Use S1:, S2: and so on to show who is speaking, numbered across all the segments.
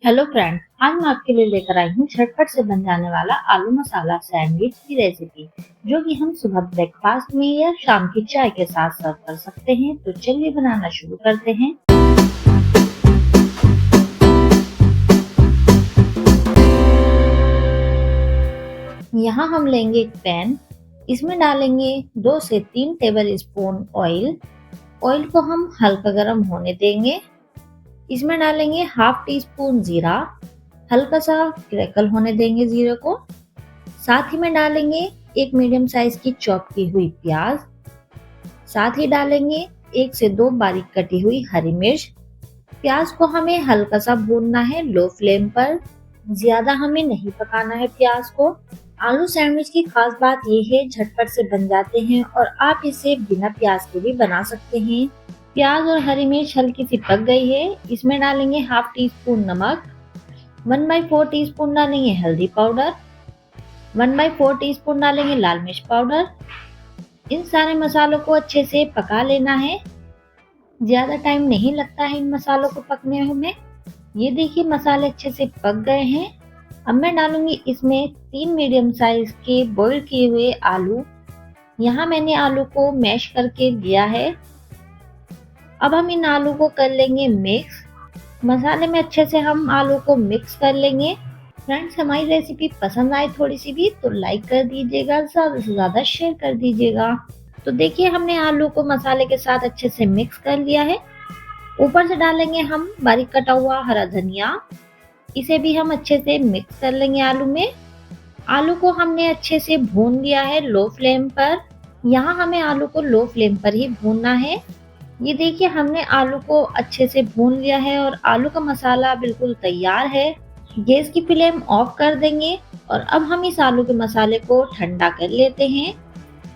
S1: Hello friend, आज मैं आपके लिए लेकर आई हूँ झटपट से बन जाने वाला आलू मसाला सैंडविच की रेसिपी, जो कि हम सुबह ब्रेकफास्ट में या शाम की चाय के साथ सर्व कर सकते हैं। तो चलिए बनाना शुरू करते हैं। यहाँ हम लेंगे एक पैन, इसमें डालेंगे 2 से 3 टेबल स्पून ऑयल। ऑयल को हम हल्का गर्म होने देंगे। इसमें डालेंगे हाफ टी स्पून जीरा, हल्का सा क्रैकल होने देंगे जीरे को। साथ ही में डालेंगे एक मीडियम साइज की चॉप की हुई प्याज। साथ ही डालेंगे 1 से 2 बारीक कटी हुई हरी मिर्च। प्याज को हमें हल्का सा भूनना है लो फ्लेम पर, ज्यादा हमें नहीं पकाना है प्याज को। आलू सैंडविच की खास बात ये है, झटपट से बन जाते हैं और आप इसे बिना प्याज के भी बना सकते हैं। प्याज और हरी मिर्च हल्की सी पक गई है। इसमें डालेंगे हाफ टी स्पून नमक, 1/4 टीस्पून डालेंगे हल्दी पाउडर, 1/4 टीस्पून डालेंगे लाल मिर्च पाउडर। इन सारे मसालों को अच्छे से पका लेना है। ज्यादा टाइम नहीं लगता है इन मसालों को पकने में। ये देखिए मसाले अच्छे से पक गए हैं। अब मैं डालूंगी इसमें 3 मीडियम साइज के बॉईल किए हुए आलू। यहाँ मैंने आलू को मैश करके लिया है। अब हम इन आलू को कर लेंगे मिक्स। मसाले में अच्छे से हम आलू को मिक्स कर लेंगे। फ्रेंड्स, हमारी रेसिपी पसंद आए थोड़ी सी भी तो लाइक कर दीजिएगा, ज्यादा से ज्यादा शेयर कर दीजिएगा। तो देखिए हमने आलू को मसाले के साथ अच्छे से मिक्स कर लिया है। ऊपर से डालेंगे हम बारीक कटा हुआ हरा धनिया। इसे भी हम अच्छे से मिक्स कर लेंगे आलू में। आलू को हमने अच्छे से भून लिया है लो फ्लेम पर। यहाँ हमें आलू को लो फ्लेम पर ही भूनना है। ये देखिए हमने आलू को अच्छे से भून लिया है और आलू का मसाला बिल्कुल तैयार है। गैस की फ्लेम ऑफ कर देंगे और अब हम इस आलू के मसाले को ठंडा कर लेते हैं।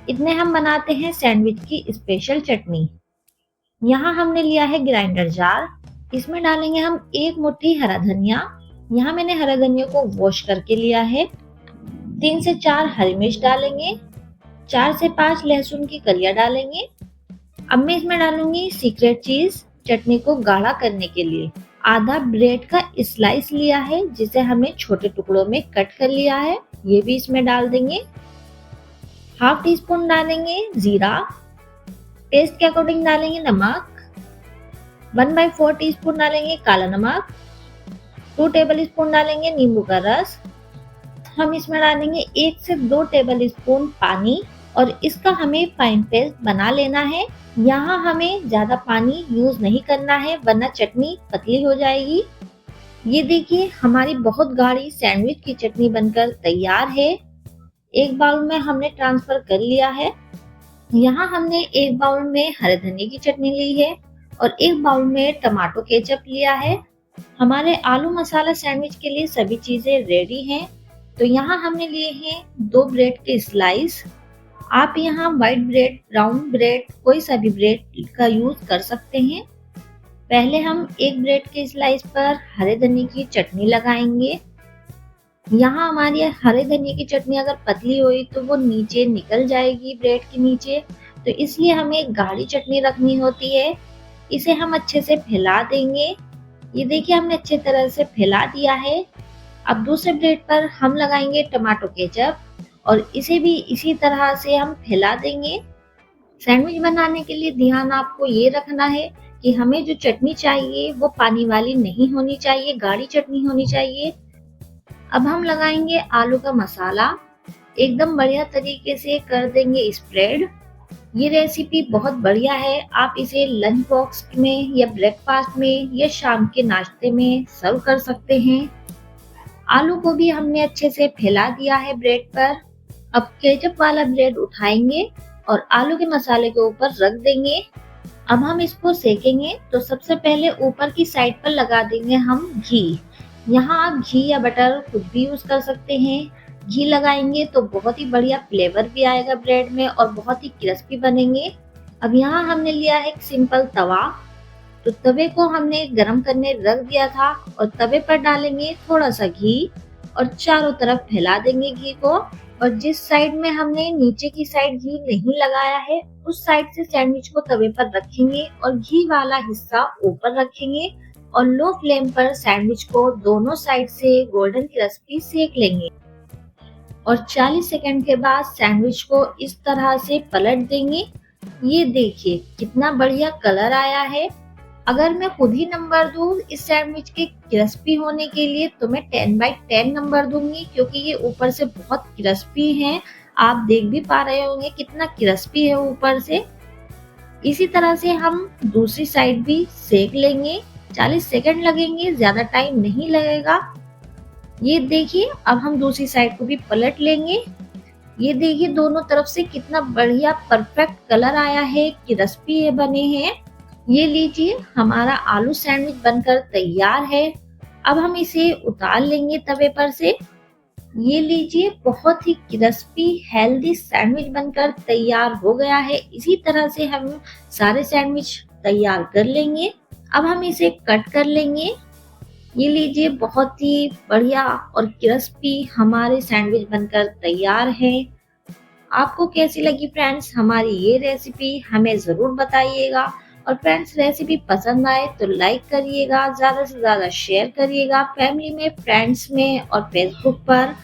S1: इतने हम बनाते हैं सैंडविच की स्पेशल चटनी। यहाँ हमने लिया है ग्राइंडर जार। इसमें डालेंगे हम 1 मुट्ठी हरा धनिया। यहाँ मैंने हरा धनिया को वॉश करके लिया है। 3 से 4 हरी मिर्च डालेंगे। 4 से 5 लहसुन की कलियां डालेंगे। अब मैं इसमें डालूंगी सीक्रेट चीज चटनी को गाढ़ा करने के लिए। आधा ब्रेड का स्लाइस लिया है, जिसे हमने छोटे टुकड़ों में कट कर लिया है। ये भी इसमें डाल देंगे। हाफ टी स्पून डालेंगे जीरा। टेस्ट के अकॉर्डिंग डालेंगे नमक। 1/4 टीस्पून डालेंगे काला नमक। 2 टेबल स्पून डालेंगे नींबू का रस। हम इसमें डालेंगे 1 से 2 टेबल स्पून पानी और इसका हमें फाइन पेस्ट बना लेना है। यहाँ हमें ज्यादा पानी यूज नहीं करना है, वरना चटनी पतली हो जाएगी। ये देखिए हमारी बहुत गाढ़ी सैंडविच की चटनी बनकर तैयार है। एक बाउल में हमने ट्रांसफर कर लिया है। यहाँ हमने एक बाउल में हरे धनिया की चटनी ली है और एक बाउल में टमाटो केचप लिया है। हमारे आलू मसाला सैंडविच के लिए सभी चीजें रेडी हैं। तो यहाँ हमने लिए हैं 2 ब्रेड के स्लाइस। आप यहाँ व्हाइट ब्रेड, ब्राउन ब्रेड, कोई सा भी ब्रेड का यूज कर सकते हैं। पहले हम एक ब्रेड के स्लाइस पर हरे धनिया की चटनी लगाएंगे। यहाँ हमारी हरे धनिया की चटनी अगर पतली हुई तो वो नीचे निकल जाएगी ब्रेड के नीचे, तो इसलिए हमें गाढ़ी चटनी रखनी होती है। इसे हम अच्छे से फैला देंगे। ये देखिए हमने अच्छे तरह से फैला दिया है। अब दूसरे ब्रेड पर हम लगाएंगे टमाटो केचप और इसे भी इसी तरह से हम फैला देंगे। सैंडविच बनाने के लिए ध्यान आपको ये रखना है कि हमें जो चटनी चाहिए वो पानी वाली नहीं होनी चाहिए, गाढ़ी चटनी होनी चाहिए। अब हम लगाएंगे आलू का मसाला। एकदम बढ़िया तरीके से कर देंगे स्प्रेड। ये रेसिपी बहुत बढ़िया है। आप इसे लंच बॉक्स में या ब्रेकफास्ट में या शाम के नाश्ते में सर्व कर सकते हैं। आलू को भी हमने अच्छे से फैला दिया है ब्रेड पर। अब केचप वाला ब्रेड उठाएंगे और आलू के मसाले के ऊपर रख देंगे। अब हम इसको सेकेंगे। तो सबसे पहले ऊपर की साइड पर लगा देंगे हम घी। यहाँ आप घी या बटर कुछ भी यूज कर सकते हैं। घी लगाएंगे तो बहुत ही बढ़िया फ्लेवर भी आएगा ब्रेड में और बहुत ही क्रिस्पी बनेंगे। अब यहाँ हमने लिया है एक सिंपल तवा। तो तवे को हमने गरम करने रख दिया था और तवे पर डालेंगे थोड़ा सा घी और चारों तरफ फैला देंगे घी को। और जिस साइड में हमने नीचे की साइड घी नहीं लगाया है, उस साइड से सैंडविच को तवे पर रखेंगे और घी वाला हिस्सा ऊपर रखेंगे और लो फ्लेम पर सैंडविच को दोनों साइड से गोल्डन क्रिस्पी सेक लेंगे और 40 सेकंड के बाद सैंडविच को इस तरह से पलट देंगे। ये देखिए कितना बढ़िया कलर आया है। अगर मैं खुद ही नंबर दूं इस सैंडविच के क्रिस्पी होने के लिए तो मैं 10/10 नंबर दूंगी, क्योंकि ये ऊपर से बहुत क्रिस्पी है। आप देख भी पा रहे होंगे कितना क्रिस्पी है ऊपर से। इसी तरह से हम दूसरी साइड भी सेक लेंगे। 40 सेकंड लगेंगे, ज्यादा टाइम नहीं लगेगा। ये देखिए अब हम दूसरी साइड को भी पलट लेंगे। ये देखिए दोनों तरफ से कितना बढ़िया परफेक्ट कलर आया है, क्रिस्पी है बने हैं। ये लीजिए हमारा आलू सैंडविच बनकर तैयार है। अब हम इसे उतार लेंगे तवे पर से। ये लीजिए बहुत ही क्रिस्पी हेल्दी सैंडविच बनकर तैयार हो गया है। इसी तरह से हम सारे सैंडविच तैयार कर लेंगे। अब हम इसे कट कर लेंगे। ये लीजिए बहुत ही बढ़िया और क्रिस्पी हमारे सैंडविच बनकर तैयार है। आपको कैसी लगी फ्रेंड्स हमारी ये रेसिपी, हमें जरूर बताइएगा। और फ्रेंड्स रेसिपी पसंद आए तो लाइक करिएगा, ज्यादा से ज्यादा शेयर करिएगा फैमिली में, फ्रेंड्स में और फेसबुक पर।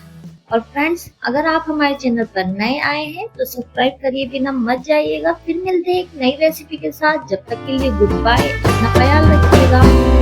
S1: और फ्रेंड्स अगर आप हमारे चैनल पर नए आए हैं तो सब्सक्राइब करिए बिना मत जाइएगा। फिर मिलते हैं एक नई रेसिपी के साथ। जब तक के लिए गुड बाय, अपना ख्याल रखिएगा।